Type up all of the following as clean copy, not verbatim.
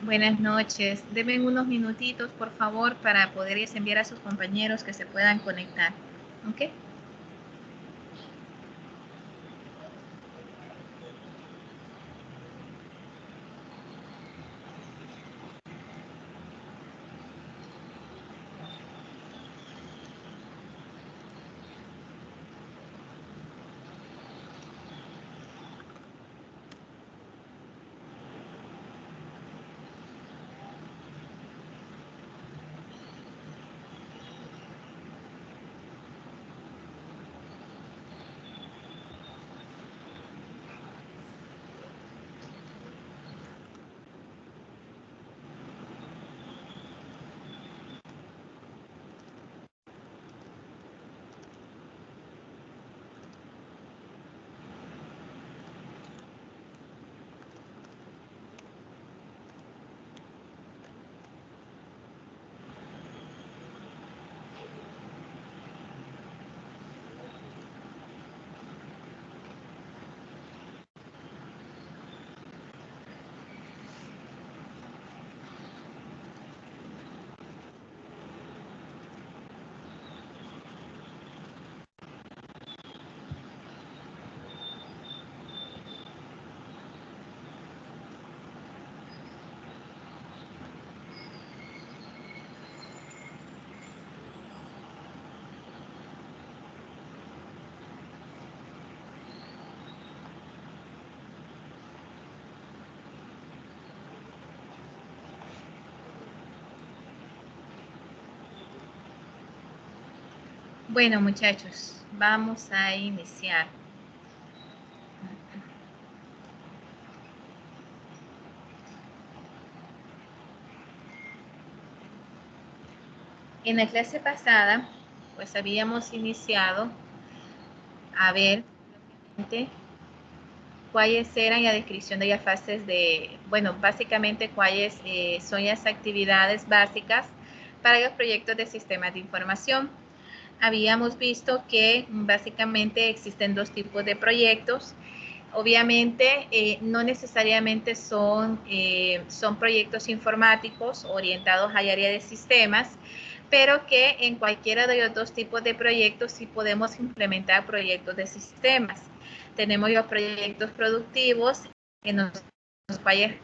Buenas noches. Deben unos minutitos, por favor, para poderles enviar a sus compañeros que se puedan conectar. ¿Ok? Bueno, muchachos, vamos a iniciar. En la clase pasada, pues habíamos iniciado a ver cuáles eran la descripción de las fases de, bueno, básicamente cuáles son las actividades básicas para los proyectos de sistemas de información. Habíamos visto que básicamente existen dos tipos de proyectos. Obviamente, no necesariamente son proyectos informáticos orientados al área de sistemas, pero que en cualquiera de los dos tipos de proyectos sí podemos implementar proyectos de sistemas. Tenemos los proyectos productivos, en los cuales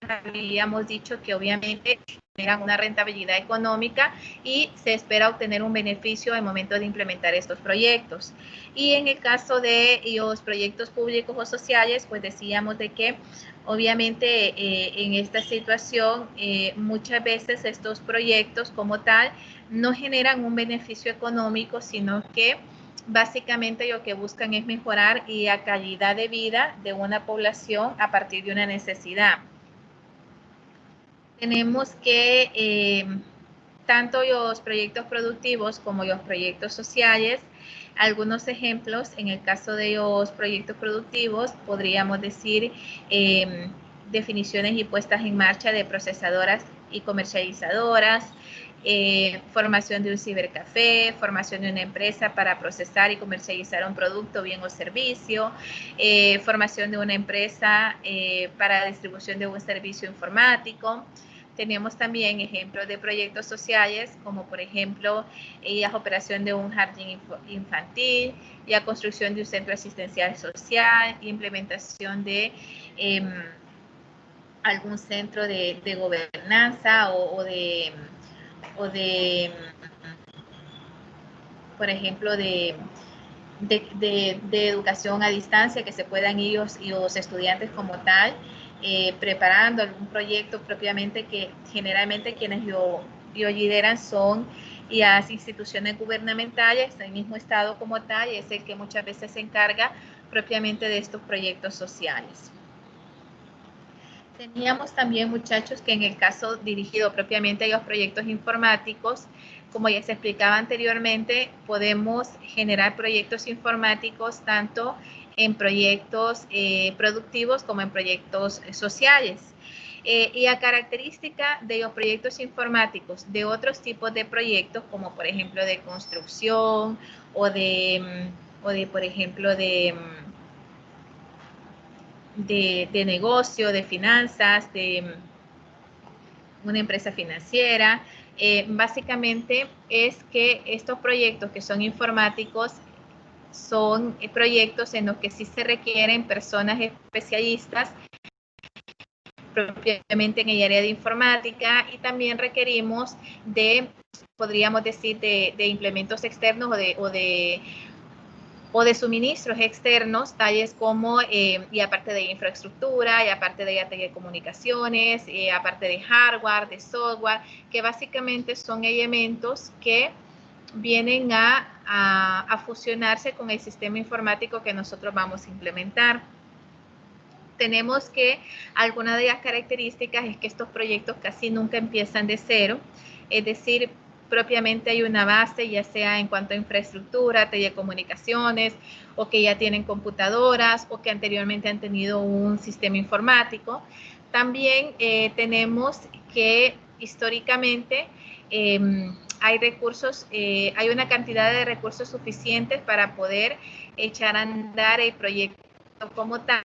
habíamos dicho que obviamente generan una rentabilidad económica y se espera obtener un beneficio al momento de implementar estos proyectos. Y en el caso de los proyectos públicos o sociales, pues decíamos de que obviamente en esta situación muchas veces estos proyectos como tal no generan un beneficio económico, sino que básicamente lo que buscan es mejorar la calidad de vida de una población a partir de una necesidad. Tenemos que tanto los proyectos productivos como los proyectos sociales, algunos ejemplos, en el caso de los proyectos productivos, podríamos decir definiciones y puestas en marcha de procesadoras y comercializadoras, formación de un cibercafé, formación de una empresa para procesar y comercializar un producto, bien o servicio, formación de una empresa para distribución de un servicio informático. Tenemos también ejemplos de proyectos sociales, como por ejemplo la operación de un jardín infantil, la construcción de un centro asistencial social, implementación de algún centro de gobernanza o de, por ejemplo, de educación a distancia, que se puedan ir los estudiantes como tal, preparando algún proyecto propiamente, que generalmente quienes lo lideran son las instituciones gubernamentales, el mismo Estado como tal, y es el que muchas veces se encarga propiamente de estos proyectos sociales. Teníamos también, muchachos, que en el caso dirigido propiamente a los proyectos informáticos, como ya se explicaba anteriormente, podemos generar proyectos informáticos tanto en proyectos productivos como en proyectos sociales. Y la característica de los proyectos informáticos de otros tipos de proyectos, como por ejemplo de construcción o de por ejemplo, de negocio, de finanzas, una empresa financiera. Básicamente es que estos proyectos que son informáticos son proyectos en los que sí se requieren personas especialistas propiamente en el área de informática, y también requerimos de, podríamos decir, de implementos externos o de suministros externos, tales como, y aparte de infraestructura, y aparte de telecomunicaciones, aparte de hardware, de software, que básicamente son elementos que vienen a fusionarse con el sistema informático que nosotros vamos a implementar. Tenemos que alguna de las características es que estos proyectos casi nunca empiezan de cero, es decir, propiamente hay una base, ya sea en cuanto a infraestructura, telecomunicaciones, o que ya tienen computadoras, o que anteriormente han tenido un sistema informático. También tenemos que históricamente hay recursos, hay una cantidad de recursos suficientes para poder echar a andar el proyecto como tal,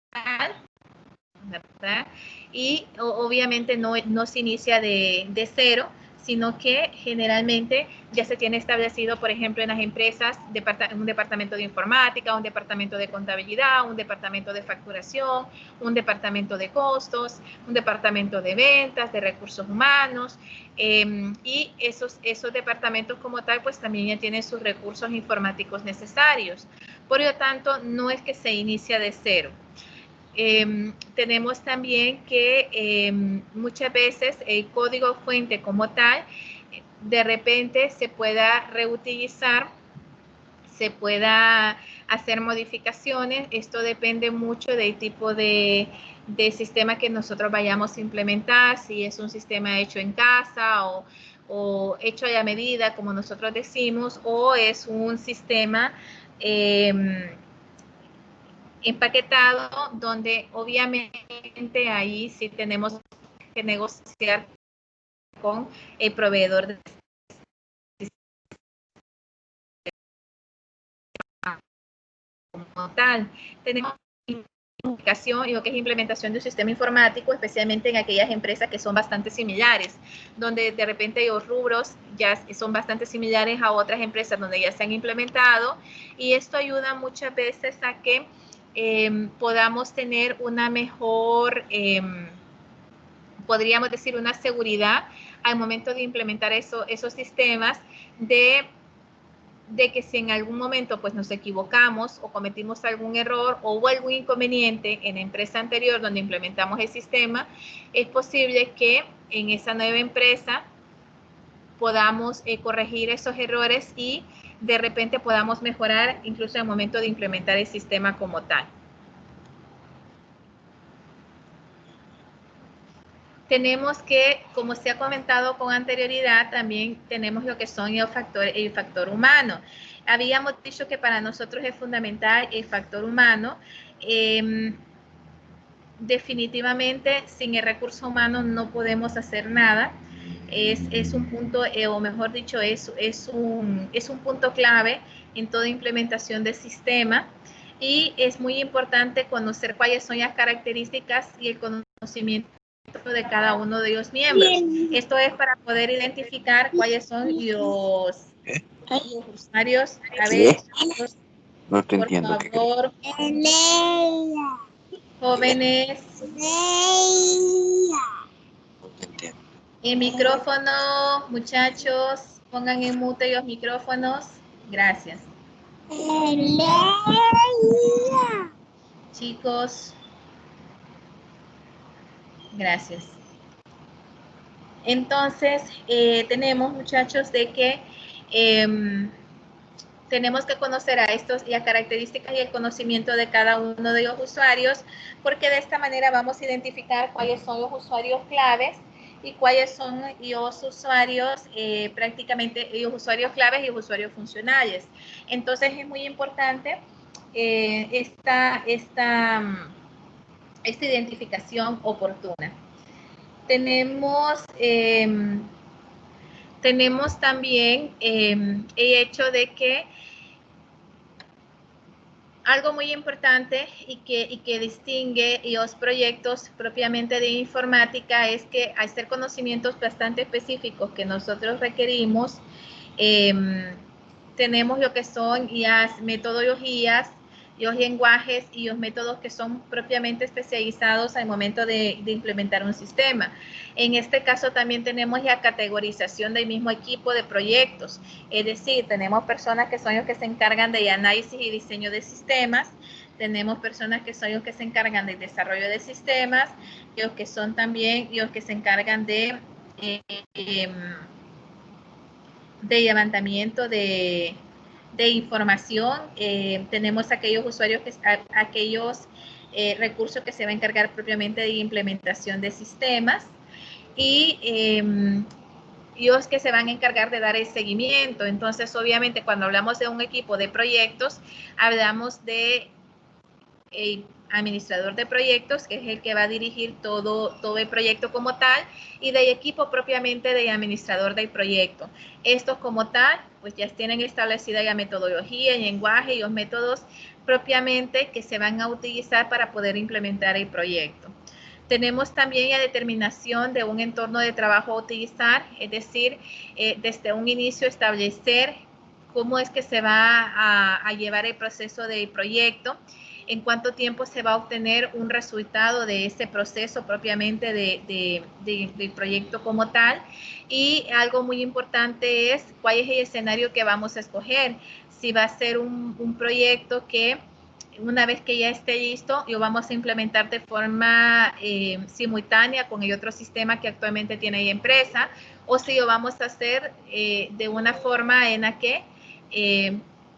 ¿verdad? Y obviamente no se inicia de cero, sino que generalmente ya se tiene establecido, por ejemplo, en las empresas, un departamento de informática, un departamento de contabilidad, un departamento de facturación, un departamento de costos, un departamento de ventas, de recursos humanos, y esos departamentos como tal, pues también ya tienen sus recursos informáticos necesarios. Por lo tanto, no es que se inicia de cero. Tenemos también que muchas veces el código fuente como tal, de repente se pueda reutilizar, se pueda hacer modificaciones. Esto depende mucho del tipo de sistema que nosotros vayamos a implementar, si es un sistema hecho en casa o hecho a la medida, como nosotros decimos, o es un sistema empaquetado, donde obviamente ahí sí tenemos que negociar con el proveedor de sistema como tal. Tenemos implementación y lo que es implementación de un sistema informático, especialmente en aquellas empresas que son bastante similares, donde de repente los rubros ya son bastante similares a otras empresas donde ya se han implementado, y esto ayuda muchas veces a que podamos tener una mejor, podríamos decir, una seguridad al momento de implementar esos sistemas, de que si en algún momento pues nos equivocamos o cometimos algún error o hubo algún inconveniente en la empresa anterior donde implementamos el sistema, es posible que en esa nueva empresa podamos corregir esos errores y de repente podamos mejorar incluso en el momento de implementar el sistema como tal. Tenemos que, como se ha comentado con anterioridad, también tenemos lo que son el factor humano. Habíamos dicho que para nosotros es fundamental el factor humano. Definitivamente, sin el recurso humano no podemos hacer nada. Es un punto, o mejor dicho, es un punto clave en toda implementación de sistema, y es muy importante conocer cuáles son las características y el conocimiento de cada uno de los miembros. Esto es para poder identificar cuáles son los usuarios. A ver, no te por entiendo. favor, jóvenes, el micrófono, muchachos, pongan en mute los micrófonos. Gracias. Chicos, gracias. Entonces, tenemos, muchachos, de que tenemos que conocer a estos y las características y el conocimiento de cada uno de los usuarios, porque de esta manera vamos a identificar cuáles son los usuarios claves y cuáles son los usuarios, prácticamente los usuarios claves y los usuarios funcionales. Entonces es muy importante esta identificación oportuna. Tenemos también el hecho de que Algo muy importante y que distingue los proyectos propiamente de informática es que al ser conocimientos bastante específicos que nosotros requerimos, tenemos lo que son las metodologías, los lenguajes y los métodos que son propiamente especializados al momento de implementar un sistema. En este caso también tenemos la categorización del mismo equipo de proyectos, es decir, tenemos personas que son los que se encargan de análisis y diseño de sistemas, tenemos personas que son los que se encargan del desarrollo de sistemas, los que son también los que se encargan de levantamiento de información, tenemos aquellos usuarios, aquellos recursos que se va a encargar propiamente de implementación de sistemas y los que se van a encargar de dar el seguimiento. Entonces, obviamente, cuando hablamos de un equipo de proyectos, hablamos de administrador de proyectos, que es el que va a dirigir todo el proyecto como tal, y del equipo propiamente del administrador del proyecto. Estos como tal, pues ya tienen establecida la metodología, el lenguaje y los métodos propiamente que se van a utilizar para poder implementar el proyecto. Tenemos también la determinación de un entorno de trabajo a utilizar, es decir, desde un inicio establecer cómo es que se va a llevar el proceso del proyecto, en cuánto tiempo se va a obtener un resultado de ese proceso propiamente del proyecto como tal. Y algo muy importante es cuál es el escenario que vamos a escoger. Si va a ser un proyecto que una vez que ya esté listo, lo vamos a implementar de forma simultánea con el otro sistema que actualmente tiene la empresa, o si lo vamos a hacer de una forma en la que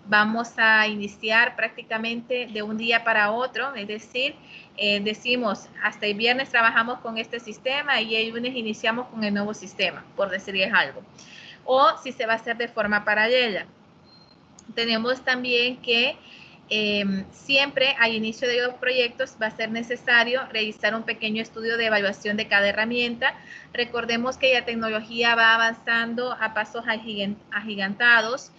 vamos a iniciar prácticamente de un día para otro, es decir, decimos hasta el viernes trabajamos con este sistema y el lunes iniciamos con el nuevo sistema, por decirles algo. O si se va a hacer de forma paralela. Tenemos también que siempre al inicio de los proyectos va a ser necesario realizar un pequeño estudio de evaluación de cada herramienta. Recordemos que la tecnología va avanzando a pasos agigantados.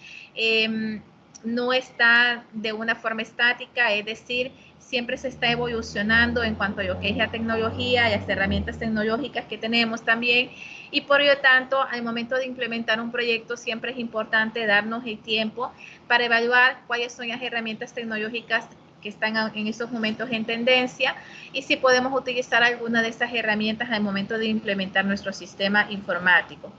No está de una forma estática, es decir, siempre se está evolucionando en cuanto a lo que es la tecnología, las herramientas tecnológicas que tenemos también, y por lo tanto, al momento de implementar un proyecto siempre es importante darnos el tiempo para evaluar cuáles son las herramientas tecnológicas que están en esos momentos en tendencia y si podemos utilizar alguna de esas herramientas al momento de implementar nuestro sistema informático.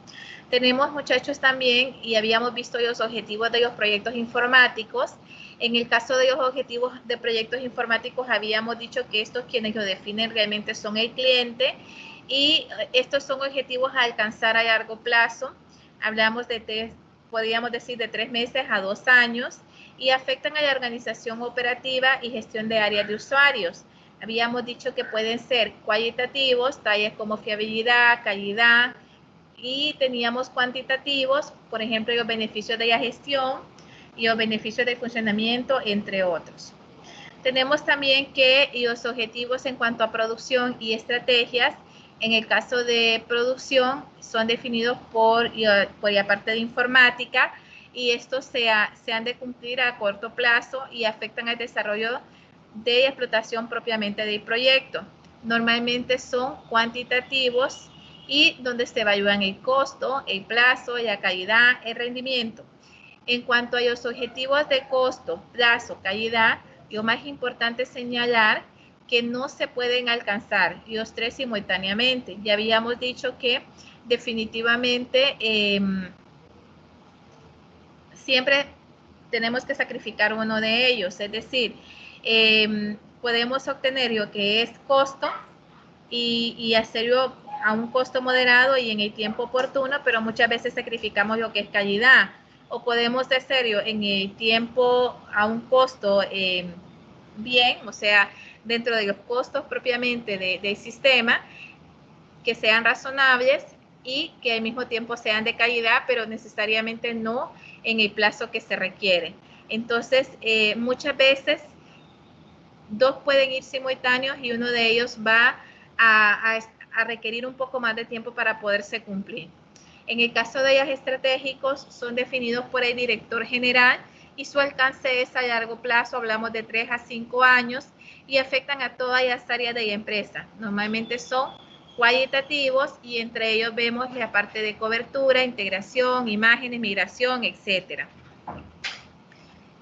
Tenemos, muchachos, también, y habíamos visto los objetivos de los proyectos informáticos. En el caso de los objetivos de proyectos informáticos, habíamos dicho que estos quienes lo definen realmente son el cliente, y estos son objetivos a alcanzar a largo plazo. Hablamos podríamos decir de 3 meses a 2 años, y afectan a la organización operativa y gestión de áreas de usuarios. Habíamos dicho que pueden ser cualitativos, tales como fiabilidad, calidad, y teníamos cuantitativos, por ejemplo, los beneficios de la gestión y los beneficios de funcionamiento, entre otros. Tenemos también que los objetivos en cuanto a producción y estrategias, en el caso de producción, son definidos por la parte de informática, y estos se han de cumplir a corto plazo y afectan al desarrollo de explotación propiamente del proyecto. Normalmente son cuantitativos y donde se evalúan el costo, el plazo, la calidad, el rendimiento. En cuanto a los objetivos de costo, plazo, calidad, lo más importante es señalar que no se pueden alcanzar los tres simultáneamente. Ya habíamos dicho que definitivamente siempre tenemos que sacrificar uno de ellos, es decir, podemos obtener lo que es costo y hacerlo a un costo moderado y en el tiempo oportuno, pero muchas veces sacrificamos lo que es calidad, o podemos hacerlo en el tiempo a un costo bien, o sea, dentro de los costos propiamente del sistema, que sean razonables y que al mismo tiempo sean de calidad, pero necesariamente no en el plazo que se requiere. Entonces, muchas veces dos pueden ir simultáneos y uno de ellos va a requerir un poco más de tiempo para poderse cumplir. En el caso de los estratégicos, son definidos por el director general, y su alcance es a largo plazo, hablamos de 3 a 5 años, y afectan a todas las áreas de la empresa. Normalmente son cualitativos y entre ellos vemos la parte de cobertura, integración, imágenes, migración, etcétera.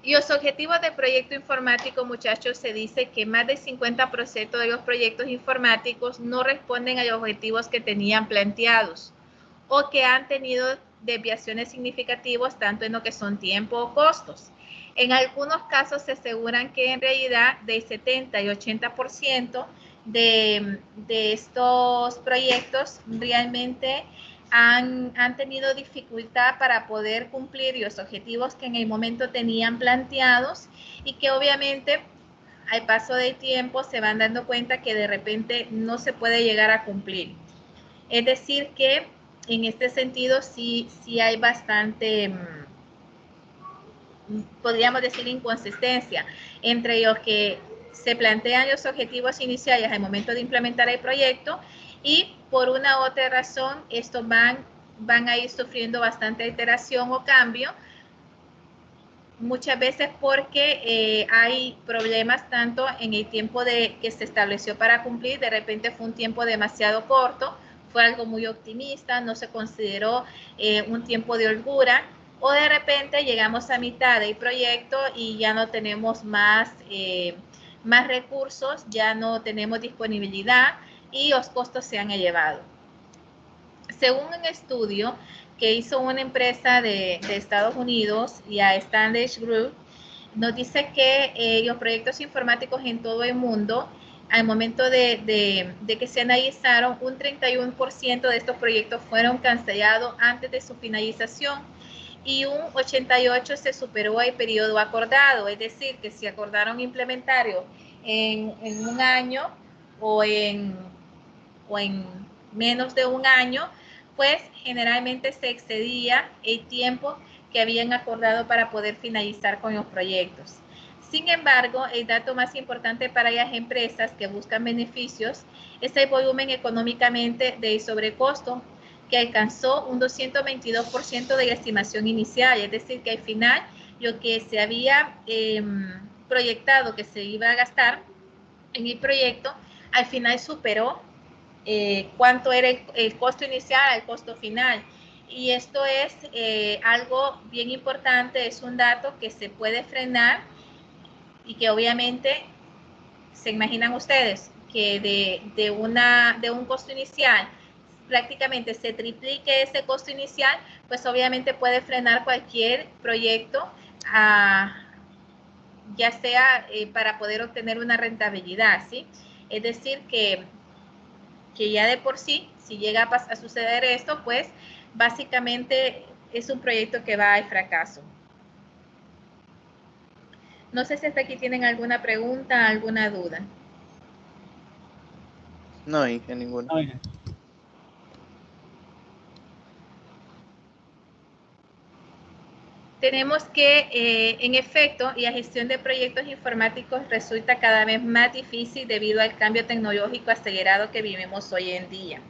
Y los objetivos del proyecto informático, muchachos, se dice que más del 50% de los proyectos informáticos no responden a los objetivos que tenían planteados o que han tenido desviaciones significativas tanto en lo que son tiempo o costos. En algunos casos se aseguran que en realidad del 70 y 80% de estos proyectos realmente han tenido dificultad para poder cumplir los objetivos que en el momento tenían planteados y que obviamente al paso del tiempo se van dando cuenta que de repente no se puede llegar a cumplir. Es decir que en este sentido sí hay bastante, podríamos decir, inconsistencia entre los que se plantean los objetivos iniciales al momento de implementar el proyecto y por una u otra razón estos van a ir sufriendo bastante alteración o cambio, muchas veces porque hay problemas tanto en el tiempo que se estableció para cumplir, de repente fue un tiempo demasiado corto, fue algo muy optimista, no se consideró un tiempo de holgura, o de repente llegamos a mitad del proyecto y ya no tenemos más recursos, ya no tenemos disponibilidad y los costos se han elevado. Según un estudio que hizo una empresa de Estados Unidos, y a Standish Group, nos dice que los proyectos informáticos en todo el mundo, al momento de que se analizaron, un 31% de estos proyectos fueron cancelados antes de su finalización y un 88% se superó el periodo acordado, es decir, que si acordaron implementarlo en un año o en menos de un año, pues generalmente se excedía el tiempo que habían acordado para poder finalizar con los proyectos. Sin embargo, el dato más importante para las empresas que buscan beneficios es el volumen económicamente del sobrecosto, que alcanzó un 222% de la estimación inicial, es decir, que al final lo que se había proyectado que se iba a gastar en el proyecto, al final superó cuánto era el costo inicial al costo final. Y esto es algo bien importante, es un dato que se puede frenar y que obviamente se imaginan ustedes que de un costo inicial prácticamente se triplique ese costo inicial, pues obviamente puede frenar cualquier proyecto, ya sea para poder obtener una rentabilidad, ¿sí? Es decir, que ya de por sí, si llega a suceder esto, pues básicamente es un proyecto que va al fracaso. No sé si hasta aquí tienen alguna pregunta, alguna duda. No, Inge, ninguna. No, Inge. Tenemos que, en efecto, la gestión de proyectos informáticos resulta cada vez más difícil debido al cambio tecnológico acelerado que vivimos hoy en día.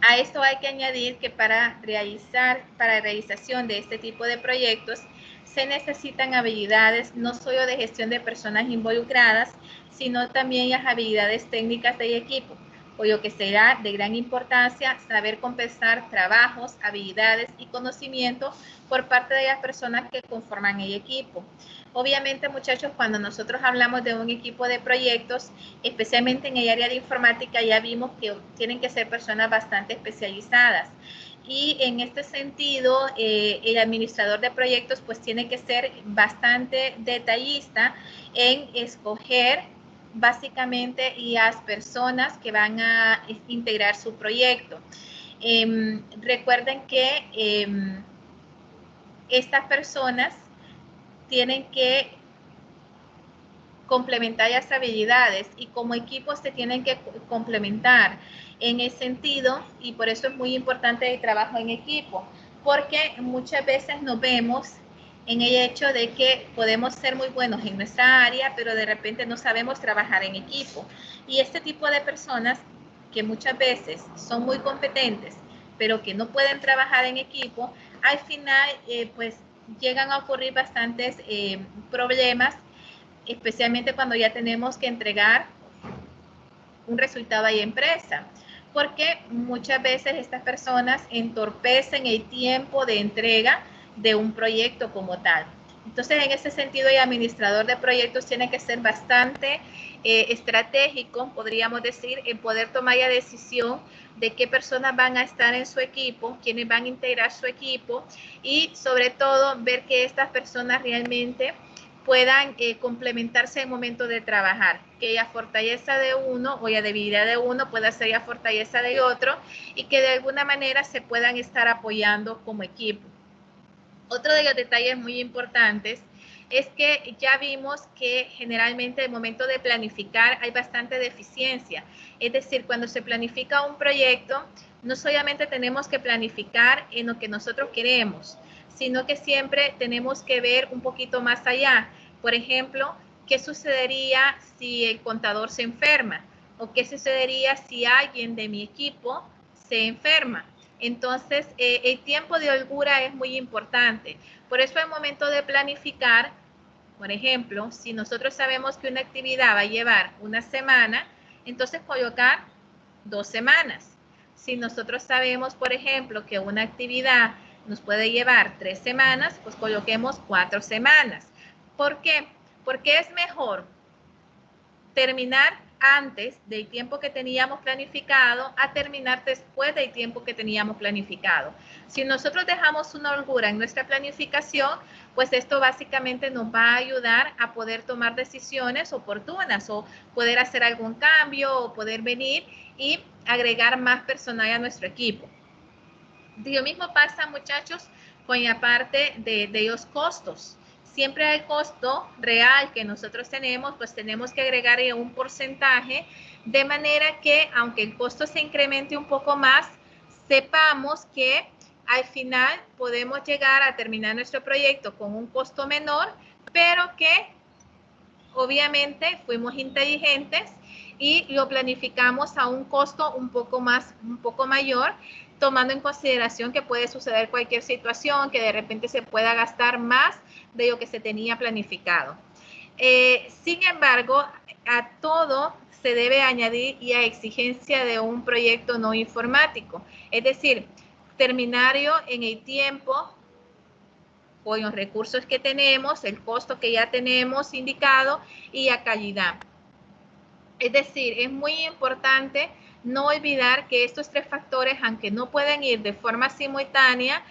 A esto hay que añadir que para realización de este tipo de proyectos se necesitan habilidades no solo de gestión de personas involucradas, sino también las habilidades técnicas del equipo, por lo que será de gran importancia saber compensar trabajos, habilidades y conocimiento por parte de las personas que conforman el equipo. Obviamente, muchachos, cuando nosotros hablamos de un equipo de proyectos, especialmente en el área de informática, ya vimos que tienen que ser personas bastante especializadas. Y en este sentido, el administrador de proyectos pues tiene que ser bastante detallista en escoger básicamente las personas que van a integrar su proyecto. Recuerden que estas personas tienen que complementar las habilidades y como equipo se tienen que complementar en el sentido, y por eso es muy importante el trabajo en equipo, porque muchas veces nos vemos en el hecho de que podemos ser muy buenos en nuestra área, pero de repente no sabemos trabajar en equipo. Y este tipo de personas que muchas veces son muy competentes, pero que no pueden trabajar en equipo, al final pues llegan a ocurrir bastantes problemas, especialmente cuando ya tenemos que entregar un resultado a la empresa, porque muchas veces estas personas entorpecen el tiempo de entrega de un proyecto como tal. Entonces, en ese sentido, el administrador de proyectos tiene que ser bastante estratégico, podríamos decir, en poder tomar la decisión de qué personas van a estar en su equipo, quiénes van a integrar su equipo y, sobre todo, ver que estas personas realmente puedan complementarse en el momento de trabajar, que la fortaleza de uno o la debilidad de uno pueda ser la fortaleza de otro y que de alguna manera se puedan estar apoyando como equipo. Otro de los detalles muy importantes es que ya vimos que generalmente el momento de planificar hay bastante deficiencia. Es decir, cuando se planifica un proyecto, no solamente tenemos que planificar en lo que nosotros queremos, sino que siempre tenemos que ver un poquito más allá. Por ejemplo, ¿qué sucedería si el contador se enferma? ¿O qué sucedería si alguien de mi equipo se enferma? Entonces, el tiempo de holgura es muy importante. Por eso, al momento de planificar, por ejemplo, si nosotros sabemos que una actividad va a llevar una semana, entonces colocar 2 semanas. Si nosotros sabemos, por ejemplo, que una actividad nos puede llevar 3 semanas, pues coloquemos 4 semanas. ¿Por qué? Porque es mejor terminar antes del tiempo que teníamos planificado a terminar después del tiempo que teníamos planificado. Si nosotros dejamos una holgura en nuestra planificación, pues esto básicamente nos va a ayudar a poder tomar decisiones oportunas o poder hacer algún cambio o poder venir y agregar más personal a nuestro equipo. Lo mismo pasa, muchachos, con la parte de los costos. Siempre al costo real que nosotros tenemos, pues tenemos que agregarle un porcentaje de manera que, aunque el costo se incremente un poco más, sepamos que al final podemos llegar a terminar nuestro proyecto con un costo menor, pero que obviamente fuimos inteligentes y lo planificamos a un costo un poco mayor, tomando en consideración que puede suceder cualquier situación, que de repente se pueda gastar más de lo que se tenía planificado. Sin embargo, a todo se debe añadir la exigencia de un proyecto no informático, es decir, terminarlo en el tiempo con los recursos que tenemos, el costo que ya tenemos indicado y la calidad. Es decir, es muy importante no olvidar que estos 3 factores, aunque no pueden ir de forma simultánea,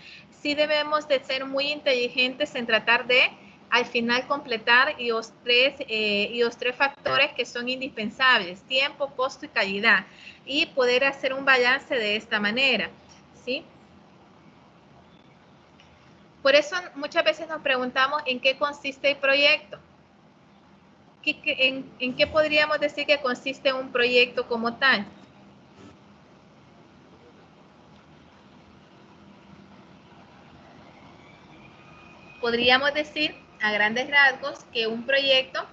sí debemos de ser muy inteligentes en tratar de, al final, completar los tres factores que son indispensables: tiempo, costo y calidad, y poder hacer un balance de esta manera, ¿sí? Por eso muchas veces nos preguntamos en qué consiste el proyecto. ¿En qué podríamos decir que consiste un proyecto como tal? Podríamos decir a grandes rasgos que un proyecto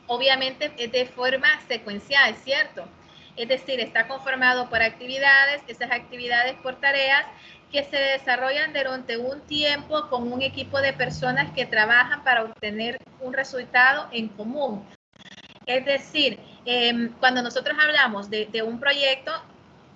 obviamente es de forma secuencial, ¿cierto? Es decir, está conformado por actividades, esas actividades por tareas que se desarrollan durante un tiempo con un equipo de personas que trabajan para obtener un resultado en común. Es decir, cuando nosotros hablamos de un proyecto,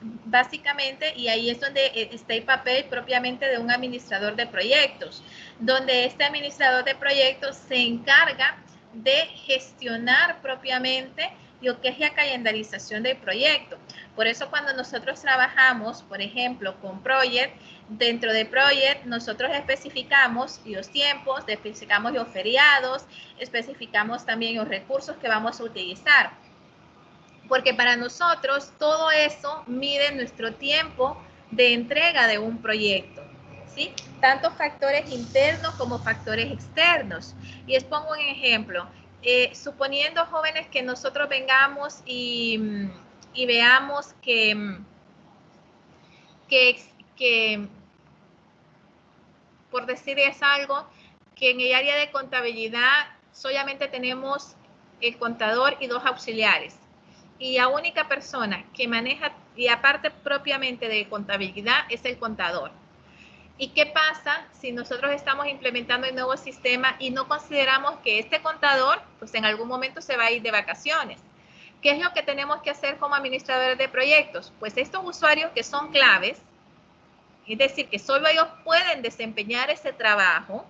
básicamente, y ahí es donde está el papel propiamente de un administrador de proyectos, donde este administrador de proyectos se encarga de gestionar propiamente lo que es la calendarización del proyecto. Por eso cuando nosotros trabajamos, por ejemplo, con Project, dentro de Project nosotros especificamos los tiempos, especificamos los feriados, especificamos también los recursos que vamos a utilizar. Porque para nosotros todo eso mide nuestro tiempo de entrega de un proyecto, ¿sí? Tanto factores internos como factores externos. Y les pongo un ejemplo. Suponiendo, jóvenes, que nosotros vengamos y veamos que, por decirles algo, que en el área de contabilidad solamente tenemos el contador y 2 auxiliares. Y la única persona que maneja, y aparte propiamente de contabilidad, es el contador. ¿Y qué pasa si nosotros estamos implementando el nuevo sistema y no consideramos que este contador, pues en algún momento se va a ir de vacaciones? ¿Qué es lo que tenemos que hacer como administradores de proyectos? Pues estos usuarios que son claves, es decir, que solo ellos pueden desempeñar ese trabajo,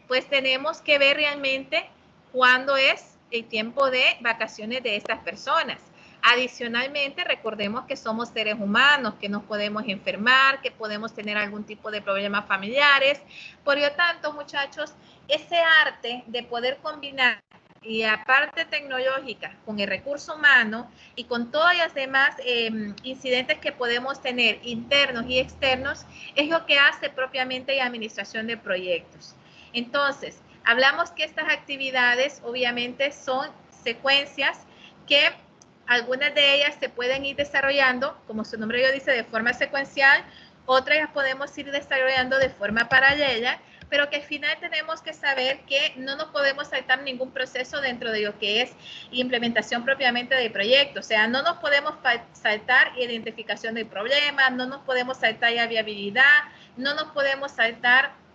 pues tenemos que ver realmente cuándo es el tiempo de vacaciones de estas personas. Adicionalmente, recordemos que somos seres humanos, que nos podemos enfermar, que podemos tener algún tipo de problemas familiares. Por lo tanto, muchachos, ese arte de poder combinar y aparte tecnológica con el recurso humano y con todas las demás incidentes que podemos tener internos y externos, es lo que hace propiamente la administración de proyectos. Entonces, hablamos que estas actividades obviamente son secuencias que algunas de ellas se pueden ir desarrollando, como su nombre lo dice, de forma secuencial, otras las podemos ir desarrollando de forma paralela, pero que al final tenemos que saber que no nos podemos saltar ningún proceso dentro de lo que es implementación propiamente del proyecto. O sea, no nos podemos saltar identificación del problema, no nos podemos saltar la viabilidad, no nos podemos saltar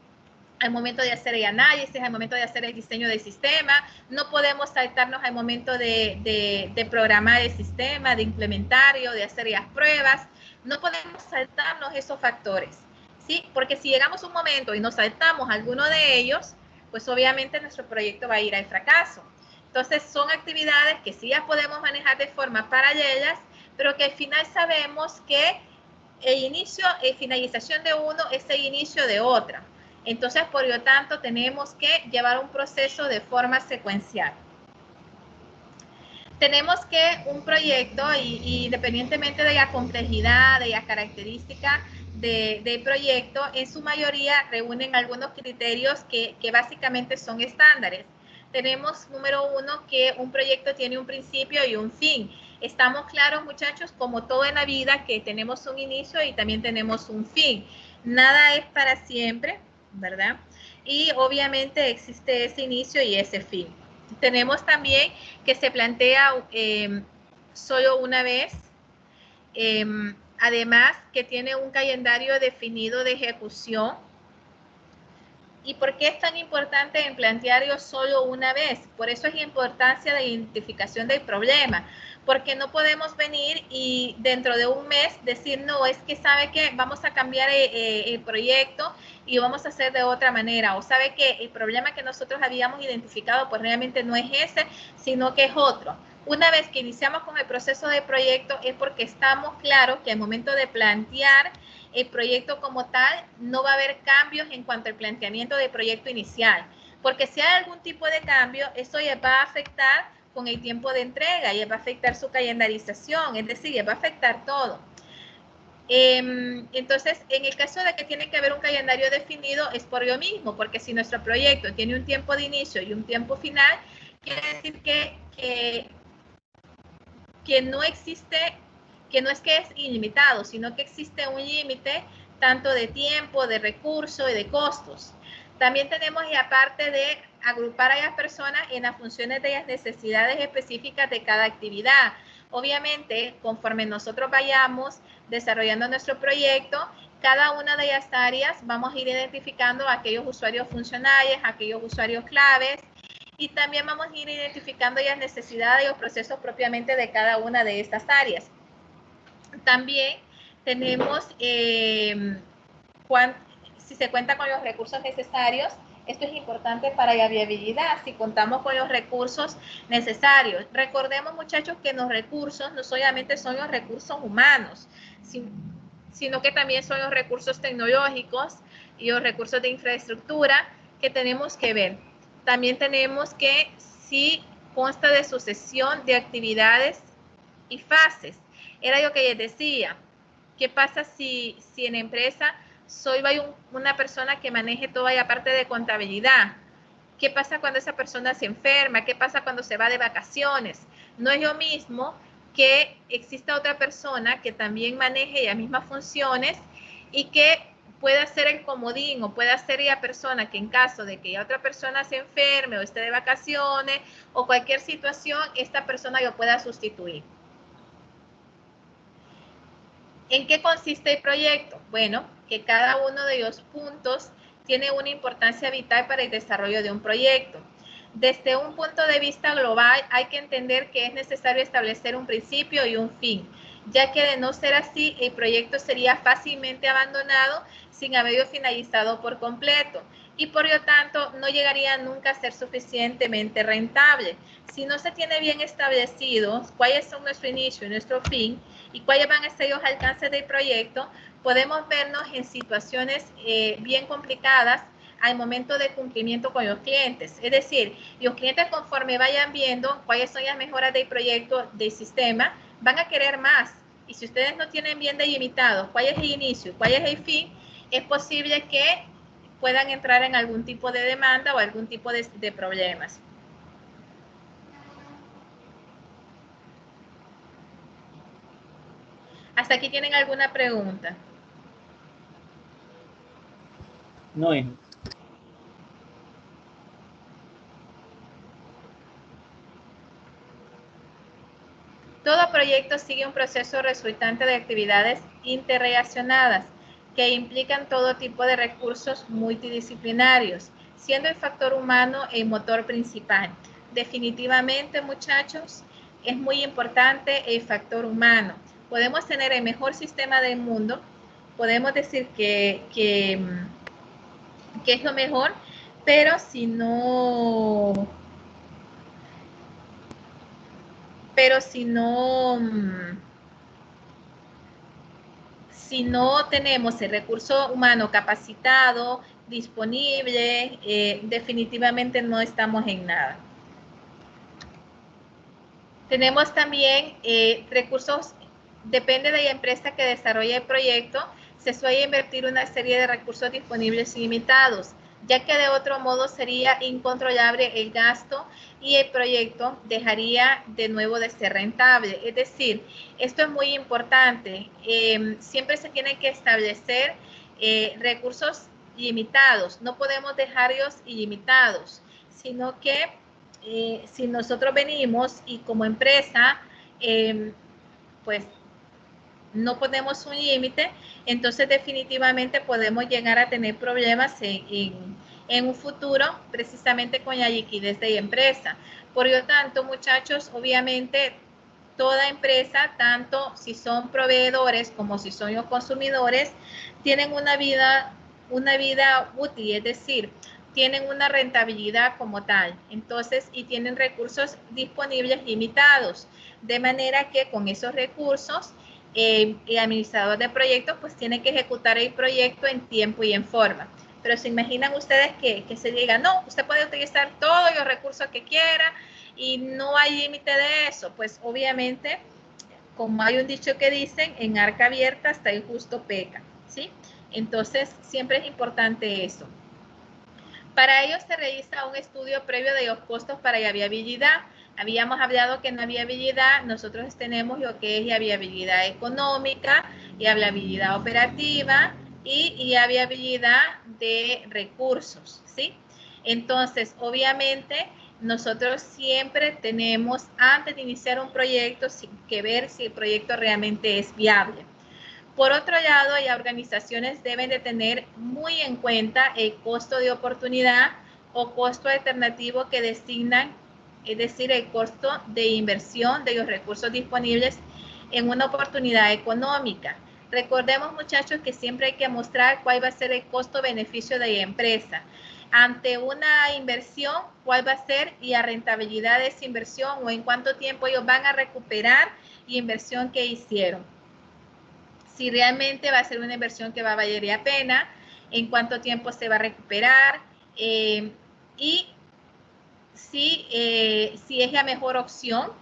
al momento de hacer el análisis, al momento de hacer el diseño del sistema, no podemos saltarnos al momento de programar el sistema, de implementarlo, de hacer las pruebas, no podemos saltarnos esos factores, ¿sí? Porque si llegamos a un momento y nos saltamos alguno de ellos, pues obviamente nuestro proyecto va a ir al fracaso. Entonces son actividades que sí las podemos manejar de forma paralelas, pero que al final sabemos que el inicio y finalización de uno es el inicio de otra. Entonces, por lo tanto, tenemos que llevar un proceso de forma secuencial. Tenemos que un proyecto, y independientemente de la complejidad, de la característica del proyecto, en su mayoría reúnen algunos criterios que básicamente son estándares. Tenemos, número uno, que un proyecto tiene un principio y un fin. Estamos claros, muchachos, como todo en la vida, que tenemos un inicio y también tenemos un fin. Nada es para siempre, ¿verdad? Y obviamente existe ese inicio y ese fin. Tenemos también que se plantea solo una vez, además que tiene un calendario definido de ejecución. ¿Y por qué es tan importante en plantearlo solo una vez? Por eso es la importancia de identificación del problema, porque no podemos venir y dentro de un mes decir, no, es que sabe que vamos a cambiar el proyecto y vamos a hacer de otra manera, o sabe que el problema que nosotros habíamos identificado pues realmente no es ese, sino que es otro. Una vez que iniciamos con el proceso de proyecto es porque estamos claros que al momento de plantear el proyecto como tal, no va a haber cambios en cuanto al planteamiento del proyecto inicial, porque si hay algún tipo de cambio, eso ya va a afectar con el tiempo de entrega, ya va a afectar su calendarización, es decir, ya va a afectar todo. Entonces, en el caso de que tiene que haber un calendario definido, es por lo mismo, porque si nuestro proyecto tiene un tiempo de inicio y un tiempo final, quiere decir que no existe, que no es que es ilimitado, sino que existe un límite tanto de tiempo, de recursos y de costos. También tenemos la parte de agrupar a las personas en las funciones de las necesidades específicas de cada actividad. Obviamente, conforme nosotros vayamos desarrollando nuestro proyecto, cada una de las áreas vamos a ir identificando a aquellos usuarios funcionales, a aquellos usuarios claves, y también vamos a ir identificando las necesidades y los procesos propiamente de cada una de estas áreas. También tenemos, si se cuenta con los recursos necesarios, esto es importante para la viabilidad, si contamos con los recursos necesarios. Recordemos, muchachos, que los recursos no solamente son los recursos humanos, sino que también son los recursos tecnológicos y los recursos de infraestructura que tenemos que ver. También tenemos que si consta de sucesión de actividades y fases. Era lo que les decía. ¿Qué pasa si en empresa soy una persona que maneje toda la parte de contabilidad? ¿Qué pasa cuando esa persona se enferma? ¿Qué pasa cuando se va de vacaciones? No es lo mismo que exista otra persona que también maneje las mismas funciones y que pueda ser el comodín o pueda ser la persona que en caso de que otra persona se enferme o esté de vacaciones o cualquier situación, esta persona lo pueda sustituir. ¿En qué consiste el proyecto? Bueno, que cada uno de los puntos tiene una importancia vital para el desarrollo de un proyecto. Desde un punto de vista global, hay que entender que es necesario establecer un principio y un fin, ya que de no ser así, el proyecto sería fácilmente abandonado sin haberlo finalizado por completo y por lo tanto no llegaría nunca a ser suficientemente rentable. Si no se tiene bien establecido cuáles son nuestro inicio y nuestro fin y cuáles van a ser los alcances del proyecto, podemos vernos en situaciones bien complicadas al momento de cumplimiento con los clientes. Es decir, los clientes conforme vayan viendo cuáles son las mejoras del proyecto, del sistema, van a querer más. Y si ustedes no tienen bien delimitado cuál es el inicio y cuál es el fin, es posible que puedan entrar en algún tipo de demanda o algún tipo de problemas. ¿Hasta aquí tienen alguna pregunta? No, hijo. Todo proyecto sigue un proceso resultante de actividades interrelacionadas que implican todo tipo de recursos multidisciplinarios, siendo el factor humano el motor principal. Definitivamente, muchachos, es muy importante el factor humano. Podemos tener el mejor sistema del mundo, podemos decir que es lo mejor, pero si no tenemos el recurso humano capacitado, disponible, definitivamente no estamos en nada. Tenemos también recursos, depende de la empresa que desarrolle el proyecto, se suele invertir una serie de recursos disponibles ilimitados, ya que de otro modo sería incontrolable el gasto y el proyecto dejaría de nuevo de ser rentable. Es decir, esto es muy importante, siempre se tienen que establecer recursos limitados, no podemos dejarlos ilimitados, sino que si nosotros venimos y como empresa, pues no ponemos un límite, entonces definitivamente podemos llegar a tener problemas en un futuro, precisamente con la liquidez de la empresa. Por lo tanto, muchachos, obviamente toda empresa, tanto si son proveedores como si son los consumidores, tienen una vida útil, es decir, tienen una rentabilidad como tal, entonces, y tienen recursos disponibles limitados, de manera que con esos recursos, el administrador de proyectos pues tiene que ejecutar el proyecto en tiempo y en forma. Pero se imaginan ustedes que se diga, no, usted puede utilizar todos los recursos que quiera y no hay límite de eso, pues obviamente, como hay un dicho que dicen, en arca abierta hasta el justo peca, ¿sí? Entonces, siempre es importante eso. Para ello se realiza un estudio previo de los costos para la viabilidad. Habíamos hablado que en la viabilidad nosotros tenemos lo que es la viabilidad económica, la viabilidad operativa y la viabilidad de recursos, ¿sí? Entonces, obviamente, nosotros siempre tenemos, antes de iniciar un proyecto, que ver si el proyecto realmente es viable. Por otro lado, las organizaciones deben de tener muy en cuenta el costo de oportunidad o costo alternativo que designan, es decir, el costo de inversión de los recursos disponibles en una oportunidad económica. Recordemos, muchachos, que siempre hay que mostrar cuál va a ser el costo-beneficio de la empresa. Ante una inversión, cuál va a ser la rentabilidad de esa inversión o en cuánto tiempo ellos van a recuperar la inversión que hicieron. Si realmente va a ser una inversión que va a valer la pena, en cuánto tiempo se va a recuperar y si es la mejor opción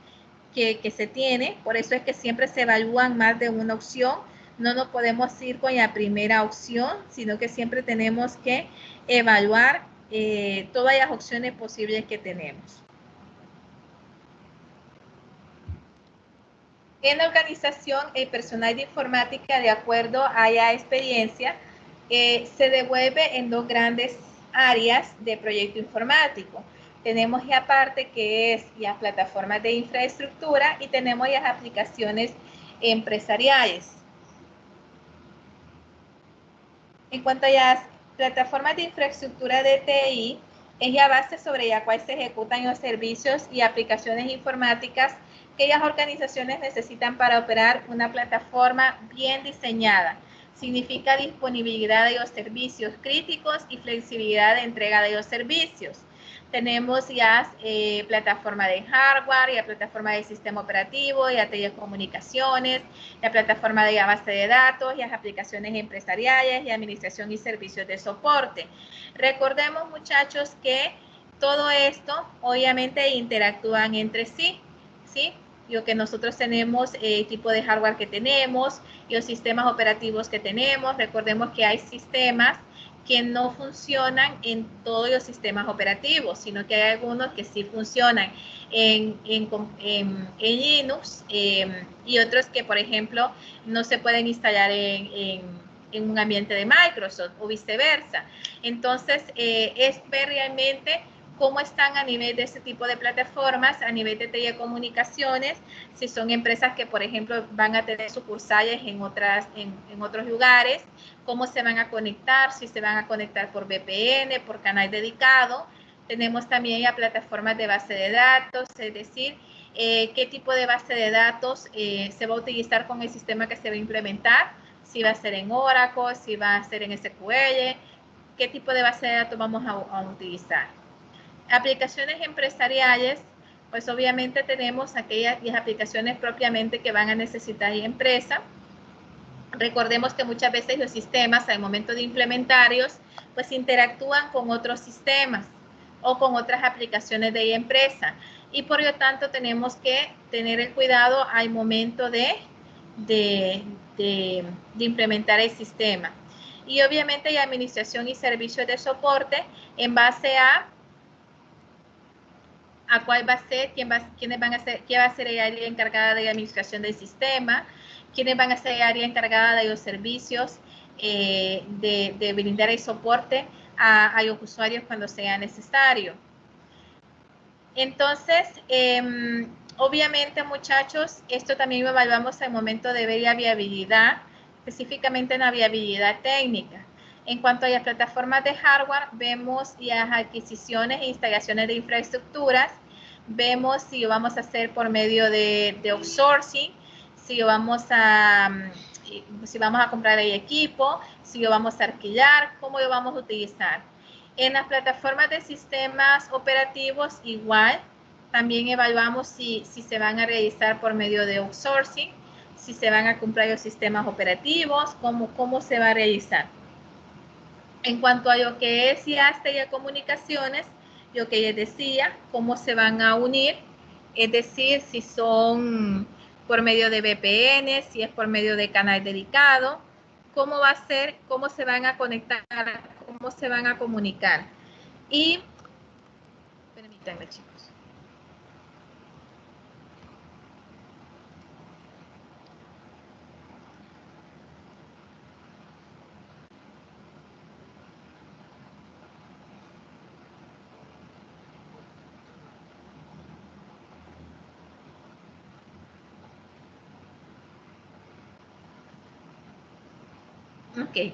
que se tiene. Por eso es que siempre se evalúan más de una opción. No nos podemos ir con la primera opción, sino que siempre tenemos que evaluar todas las opciones posibles que tenemos. En la organización, el personal de informática, de acuerdo a la experiencia, se devuelve en dos grandes áreas de proyecto informático. Tenemos la parte que es las plataformas de infraestructura y tenemos las aplicaciones empresariales. En cuanto a las plataformas de infraestructura de TI, es la base sobre la cual se ejecutan los servicios y aplicaciones informáticas que las organizaciones necesitan para operar una plataforma bien diseñada. Significa disponibilidad de los servicios críticos y flexibilidad de entrega de los servicios. Tenemos las plataformas de hardware, la plataforma de sistema operativo, las telecomunicaciones, la plataforma de la base de datos, las aplicaciones empresariales, la administración y servicios de soporte. Recordemos, muchachos, que todo esto obviamente interactúan entre sí, ¿sí? Lo que nosotros tenemos, el tipo de hardware que tenemos, los sistemas operativos que tenemos. Recordemos que hay sistemas que no funcionan en todos los sistemas operativos, sino que hay algunos que sí funcionan en Linux y otros que, por ejemplo, no se pueden instalar en un ambiente de Microsoft o viceversa. Entonces, es ver realmente cómo están a nivel de este tipo de plataformas, a nivel de telecomunicaciones, si son empresas que, por ejemplo, van a tener sucursales en otros lugares, cómo se van a conectar, si se van a conectar por VPN, por canal dedicado. Tenemos también ya plataformas de base de datos, es decir, qué tipo de base de datos se va a utilizar con el sistema que se va a implementar, si va a ser en Oracle, si va a ser en SQL, qué tipo de base de datos vamos a utilizar. Aplicaciones empresariales, pues obviamente tenemos aquellas aplicaciones propiamente que van a necesitar la empresa. Recordemos que muchas veces los sistemas al momento de implementarlos, pues interactúan con otros sistemas o con otras aplicaciones de la empresa. Y por lo tanto tenemos que tener el cuidado al momento de implementar el sistema. Y obviamente la administración y servicios de soporte en base a cuál va a ser, quién va a ser el área encargada de la administración del sistema, quiénes van a ser el área encargada de los servicios, de brindar el soporte a los usuarios cuando sea necesario. Entonces, obviamente, muchachos, esto también lo evaluamos al momento de ver la viabilidad, específicamente en la viabilidad técnica. En cuanto a las plataformas de hardware, vemos las adquisiciones e instalaciones de infraestructuras, vemos si lo vamos a hacer por medio de outsourcing, si vamos a comprar el equipo, si lo vamos a alquilar, cómo lo vamos a utilizar. En las plataformas de sistemas operativos, igual, también evaluamos si se van a realizar por medio de outsourcing, si se van a comprar los sistemas operativos, cómo se va a realizar. En cuanto a lo que es las telecomunicaciones, lo que les decía, cómo se van a unir, es decir, si son por medio de VPN, si es por medio de canal dedicado, cómo va a ser, cómo se van a conectar, cómo se van a comunicar. Y, permítanme, chicos. Ok.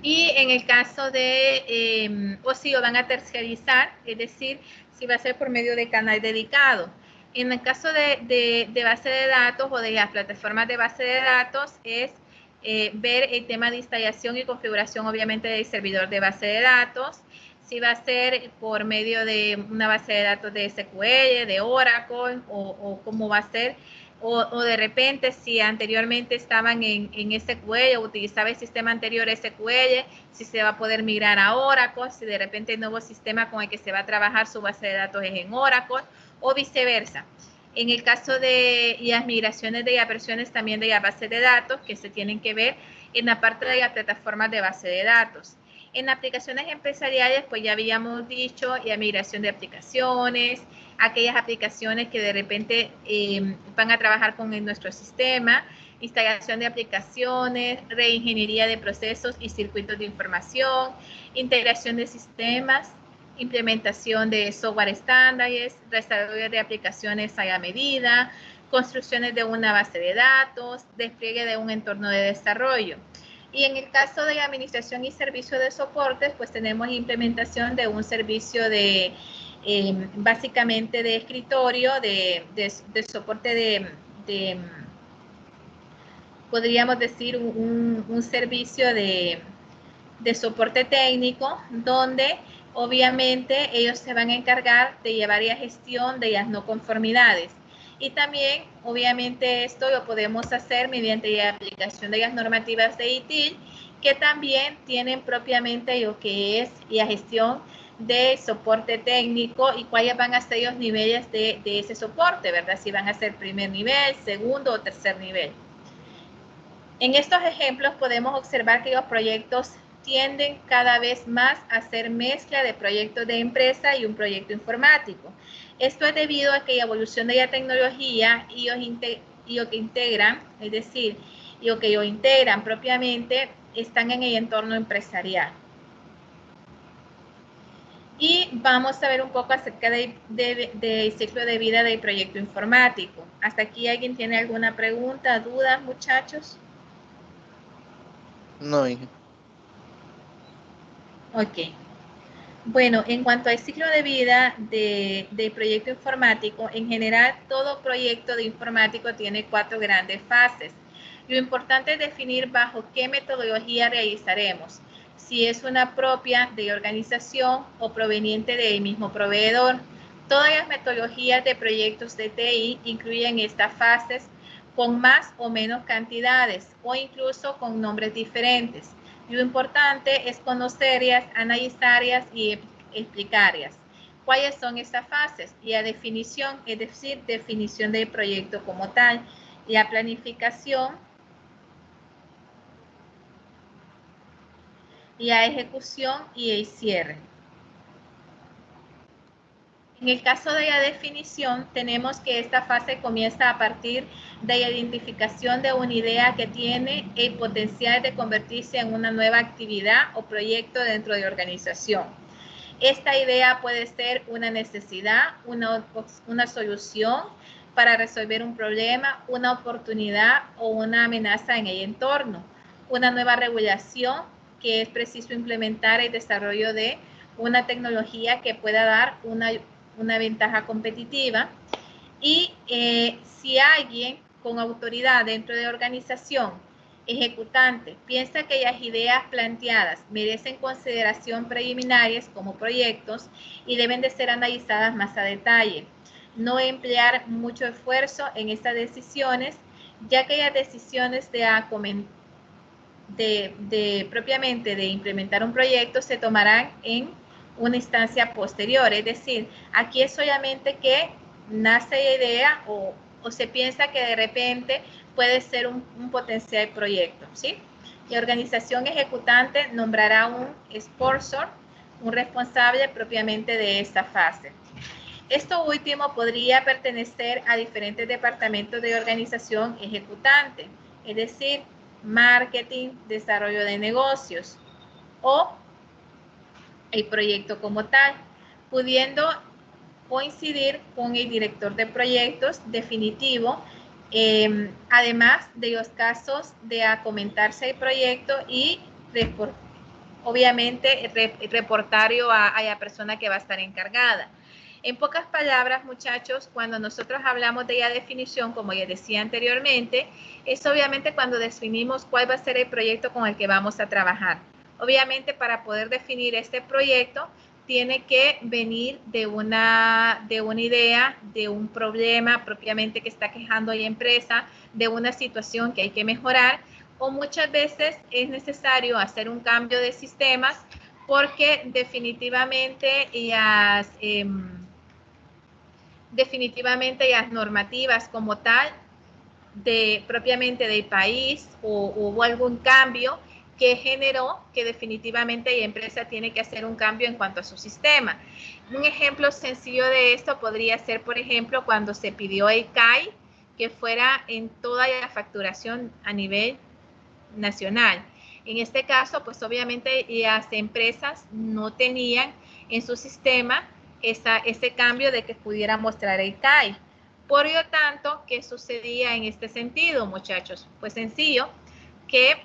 Y en el caso de, o si lo van a terciarizar, es decir, si va a ser por medio de canal dedicado. En el caso de base de datos o de las plataformas de base de datos es ver el tema de instalación y configuración, obviamente, del servidor de base de datos. Si va a ser por medio de una base de datos de SQL, de Oracle, o cómo va a ser. O de repente, si anteriormente estaban en SQL o utilizaba el sistema anterior SQL, si se va a poder migrar a Oracle, si de repente el nuevo sistema con el que se va a trabajar su base de datos es en Oracle, o viceversa. En el caso de las migraciones de las versiones también de la base de datos, que se tienen que ver en la parte de las plataformas de base de datos. En aplicaciones empresariales, pues ya habíamos dicho, la migración de aplicaciones, aquellas aplicaciones que de repente van a trabajar con nuestro sistema, instalación de aplicaciones, reingeniería de procesos y circuitos de información, integración de sistemas, implementación de software estándares, desarrollo de aplicaciones a la medida, construcciones de una base de datos, despliegue de un entorno de desarrollo. Y en el caso de administración y servicio de soporte, pues tenemos implementación de un servicio de, básicamente de escritorio, de soporte podríamos decir, un servicio de soporte técnico, donde obviamente ellos se van a encargar de llevar la gestión de las no conformidades. Y también, obviamente, esto lo podemos hacer mediante la aplicación de las normativas de ITIL, que también tienen propiamente lo que es la gestión de soporte técnico y cuáles van a ser los niveles de ese soporte, ¿verdad? Si van a ser primer nivel, segundo o tercer nivel. En estos ejemplos podemos observar que los proyectos tienden cada vez más a ser mezcla de proyectos de empresa y un proyecto informático. Esto es debido a que la evolución de la tecnología y lo que integran, es decir, lo que lo integran propiamente, están en el entorno empresarial. Y vamos a ver un poco acerca del ciclo de vida del proyecto informático. ¿Hasta aquí alguien tiene alguna pregunta, duda, muchachos? No, hija. Ok. Bueno, en cuanto al ciclo de vida de proyecto informático, en general todo proyecto de informático tiene 4 grandes fases. Lo importante es definir bajo qué metodología realizaremos, si es una propia de organización o proveniente del mismo proveedor. Todas las metodologías de proyectos de TI incluyen estas fases con más o menos cantidades o incluso con nombres diferentes. Lo importante es conocerlas, analizarlas y explicarlas. ¿Cuáles son estas fases? Y la definición, es decir, definición del proyecto como tal, la planificación, la ejecución y el cierre. En el caso de la definición, tenemos que esta fase comienza a partir de la identificación de una idea que tiene el potencial de convertirse en una nueva actividad o proyecto dentro de la organización. Esta idea puede ser una necesidad, una solución para resolver un problema, una oportunidad o una amenaza en el entorno, una nueva regulación que es preciso implementar el desarrollo de una tecnología que pueda dar una ventaja competitiva. Y si alguien con autoridad dentro de la organización ejecutante piensa que las ideas planteadas merecen consideración preliminares como proyectos y deben de ser analizadas más a detalle. No emplear mucho esfuerzo en estas decisiones, ya que las decisiones propiamente de implementar un proyecto se tomarán en una instancia posterior. Es decir, aquí es solamente que nace la idea o se piensa que de repente puede ser un potencial proyecto, ¿sí? La organización ejecutante nombrará un sponsor, un responsable propiamente de esta fase. Esto último podría pertenecer a diferentes departamentos de organización ejecutante, es decir, marketing, desarrollo de negocios o el proyecto como tal, pudiendo coincidir con el director de proyectos definitivo, además de los casos de acomentarse el proyecto y obviamente reportario a la persona que va a estar encargada. En pocas palabras, muchachos, cuando nosotros hablamos de la definición, como ya decía anteriormente, es obviamente cuando definimos cuál va a ser el proyecto con el que vamos a trabajar. Obviamente, para poder definir este proyecto, tiene que venir de una idea, de un problema propiamente que está quejando la empresa, de una situación que hay que mejorar, o muchas veces es necesario hacer un cambio de sistemas porque definitivamente las normativas como tal propiamente del país o hubo algún cambio que generó que definitivamente la empresa tiene que hacer un cambio en cuanto a su sistema. Un ejemplo sencillo de esto podría ser, por ejemplo, cuando se pidió el CAI, que fuera en toda la facturación a nivel nacional. En este caso, pues obviamente las empresas no tenían en su sistema ese cambio de que pudiera mostrar el CAI. Por lo tanto, ¿qué sucedía en este sentido, muchachos? Pues sencillo, que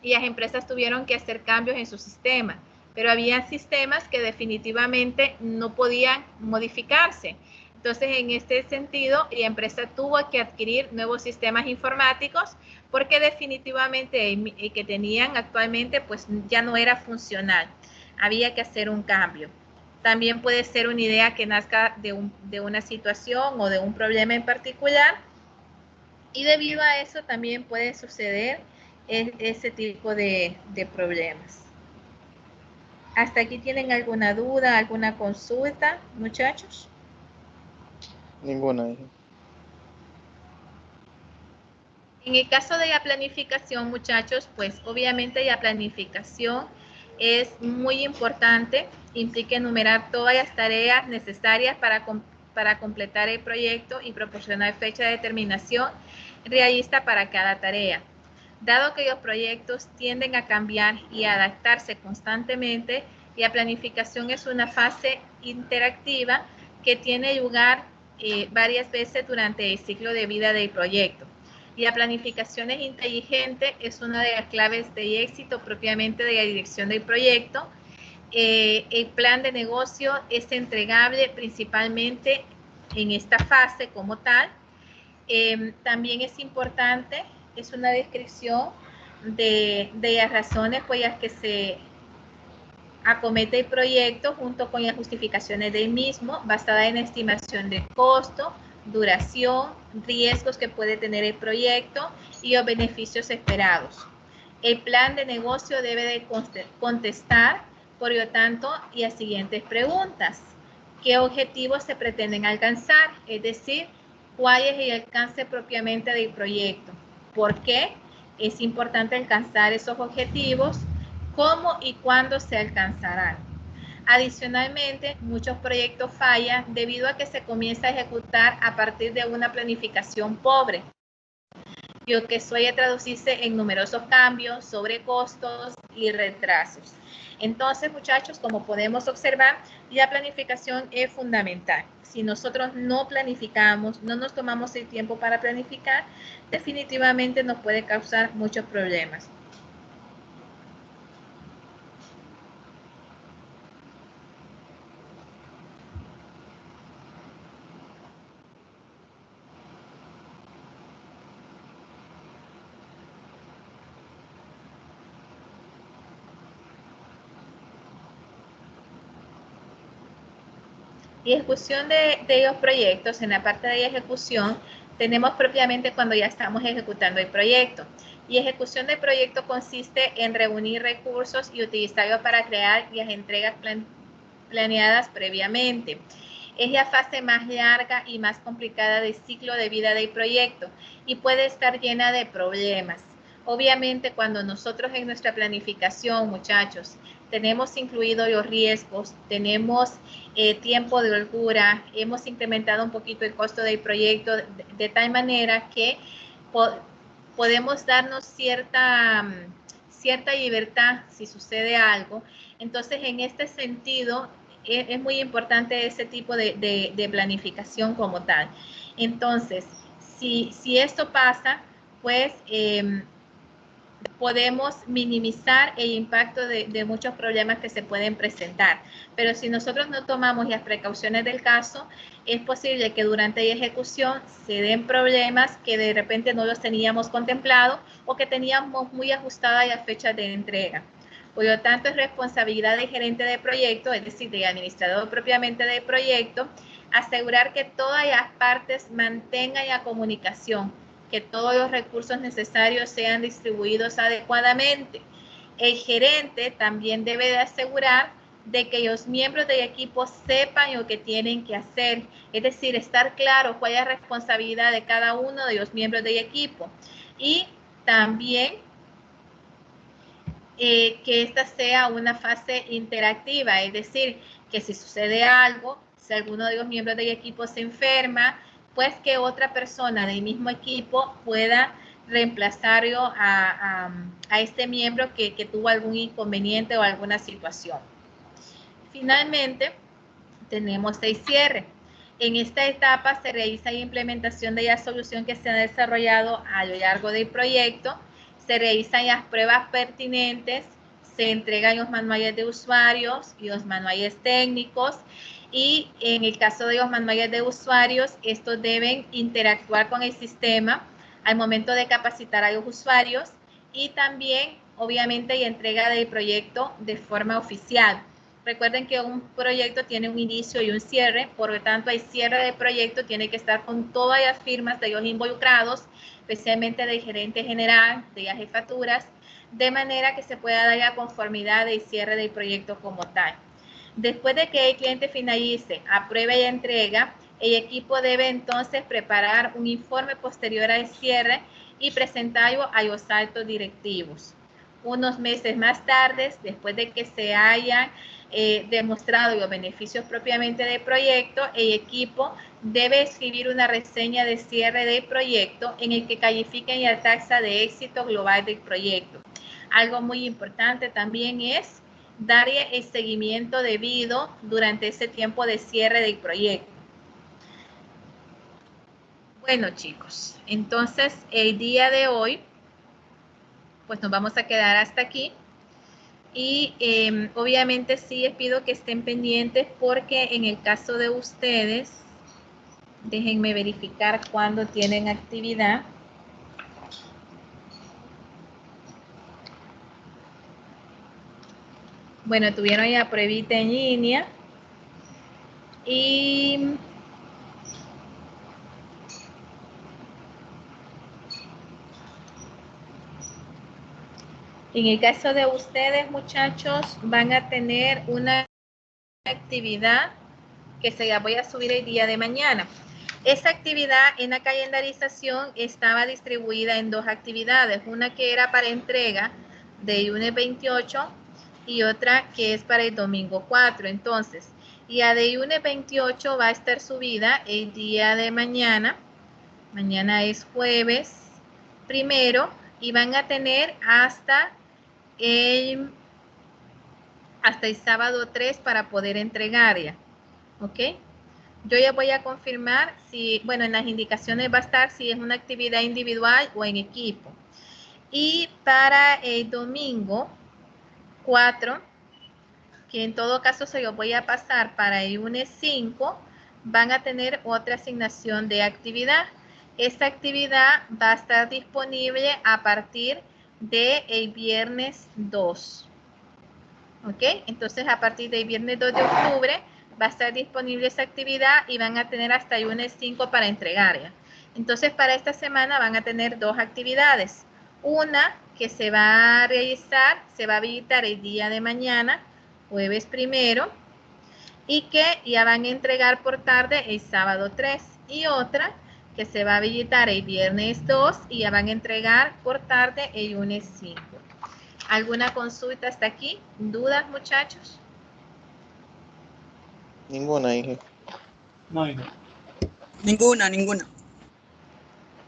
y las empresas tuvieron que hacer cambios en su sistema, pero había sistemas que definitivamente no podían modificarse. Entonces, en este sentido, la empresa tuvo que adquirir nuevos sistemas informáticos porque definitivamente el que tenían actualmente pues ya no era funcional. Había que hacer un cambio. También puede ser una idea que nazca de una situación o de un problema en particular, y debido a eso también puede suceder ese tipo de problemas. ¿Hasta aquí tienen alguna duda, alguna consulta, muchachos? Ninguna. En el caso de la planificación, muchachos, pues obviamente la planificación es muy importante, implica enumerar todas las tareas necesarias para completar el proyecto y proporcionar fecha de terminación realista para cada tarea. Dado que los proyectos tienden a cambiar y a adaptarse constantemente, la planificación es una fase interactiva que tiene lugar varias veces durante el ciclo de vida del proyecto. Y la planificación es inteligente, es una de las claves de éxito propiamente de la dirección del proyecto. El plan de negocio es entregable principalmente en esta fase como tal. También es importante, es una descripción de las razones por las que se acomete el proyecto junto con las justificaciones del mismo, basada en estimación de costo, duración, riesgos que puede tener el proyecto y los beneficios esperados. El plan de negocio debe de contestar, por lo tanto, las siguientes preguntas. ¿Qué objetivos se pretenden alcanzar? Es decir, ¿cuál es el alcance propiamente del proyecto? ¿Por qué es importante alcanzar esos objetivos? ¿Cómo y cuándo se alcanzarán? Adicionalmente, muchos proyectos fallan debido a que se comienza a ejecutar a partir de una planificación pobre, lo que suele traducirse en numerosos cambios, sobrecostos y retrasos. Entonces, muchachos, como podemos observar, la planificación es fundamental. Si nosotros no planificamos, no nos tomamos el tiempo para planificar, definitivamente nos puede causar muchos problemas. Y ejecución de los proyectos, en la parte de ejecución, tenemos propiamente cuando ya estamos ejecutando el proyecto. Y ejecución del proyecto consiste en reunir recursos y utilizarlos para crear las entregas planeadas previamente. Es la fase más larga y más complicada del ciclo de vida del proyecto y puede estar llena de problemas. Obviamente, cuando nosotros en nuestra planificación, muchachos, tenemos incluidos los riesgos, tenemos tiempo de holgura, hemos incrementado un poquito el costo del proyecto de tal manera que podemos darnos cierta libertad si sucede algo. Entonces, en este sentido, es muy importante ese tipo de planificación como tal. Entonces, si esto pasa, pues podemos minimizar el impacto de muchos problemas que se pueden presentar. Pero si nosotros no tomamos las precauciones del caso, es posible que durante la ejecución se den problemas que de repente no los teníamos contemplado o que teníamos muy ajustadas las fechas de entrega. Por lo tanto, es responsabilidad del gerente de proyecto, es decir, del administrador propiamente del proyecto, asegurar que todas las partes mantengan la comunicación, que todos los recursos necesarios sean distribuidos adecuadamente. El gerente también debe de asegurar de que los miembros del equipo sepan lo que tienen que hacer, es decir, estar claro cuál es la responsabilidad de cada uno de los miembros del equipo. Y también que esta sea una fase interactiva, es decir, que si sucede algo, si alguno de los miembros del equipo se enferma, pues que otra persona del mismo equipo pueda reemplazarlo a este miembro que tuvo algún inconveniente o alguna situación. Finalmente, tenemos el cierre. En esta etapa se realiza la implementación de la solución que se ha desarrollado a lo largo del proyecto. se realizan las pruebas pertinentes, se entregan los manuales de usuarios y los manuales técnicos, y en el caso de los manuales de usuarios, estos deben interactuar con el sistema al momento de capacitar a los usuarios, y también, obviamente, la entrega del proyecto de forma oficial. Recuerden que un proyecto tiene un inicio y un cierre, por lo tanto, el cierre del proyecto tiene que estar con todas las firmas de los involucrados, especialmente del gerente general, de las jefaturas, de manera que se pueda dar la conformidad del cierre del proyecto como tal. Después de que el cliente finalice, apruebe y entrega, el equipo debe entonces preparar un informe posterior al cierre y presentarlo a los altos directivos. Unos meses más tarde, después de que se hayan demostrado los beneficios propiamente del proyecto, el equipo debe escribir una reseña de cierre del proyecto en el que califiquen la tasa de éxito global del proyecto. Algo muy importante también es darle el seguimiento debido durante ese tiempo de cierre del proyecto. Bueno, chicos, entonces el día de hoy, pues nos vamos a quedar hasta aquí. Y obviamente sí les pido que estén pendientes, porque en el caso de ustedes, déjenme verificar cuándo tienen actividad. Bueno, tuvieron ya pruebita en línea. Y en el caso de ustedes, muchachos, van a tener una actividad que se la voy a subir el día de mañana. Esa actividad en la calendarización estaba distribuida en dos actividades, una que era para entrega de lunes 28 y otra que es para el domingo 4. Entonces, la de lunes 28 va a estar subida el día de mañana. Mañana es jueves 1, y van a tener hasta el sábado 3 para poder entregarla. ¿Ok? Yo ya voy a confirmar si, bueno, en las indicaciones va a estar si es una actividad individual o en equipo. Y para el domingo 4, que en todo caso se lo voy a pasar para el lunes 5, van a tener otra asignación de actividad. Esta actividad va a estar disponible a partir del viernes 2. ¿Ok? Entonces, a partir del viernes 2 de octubre va a estar disponible esa actividad y van a tener hasta el lunes 5 para entregarla. Entonces, para esta semana van a tener dos actividades. Una que se va a realizar, se va a habilitar el día de mañana, jueves 1, y que ya van a entregar por tarde el sábado 3. Y otra que se va a habilitar el viernes 2 y ya van a entregar por tarde el lunes 5. ¿Alguna consulta hasta aquí? ¿Dudas, muchachos? Ninguna, Inge. No, hijo. Ninguna.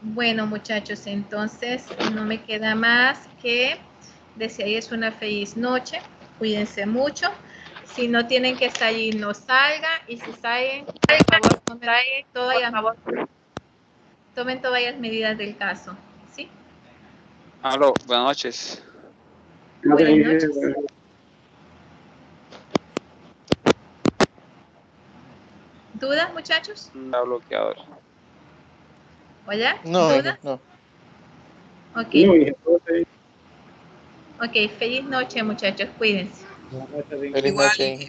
Bueno, muchachos, entonces no me queda más que desearles una feliz noche. Cuídense mucho. Si no tienen que salir, no salgan. Y si salen, por favor, tomen todas las medidas del caso. ¿Sí? Aló, buenas noches. Buenas noches. ¿Dudas, muchachos? Está bloqueado. ¿Hola? No, ¿Dudas? Inge, no. Ok. No, hijo, todo está bien. Ok, feliz noche, muchachos. Cuídense. No, está bien. Feliz Igual, noche, Inge. Inge.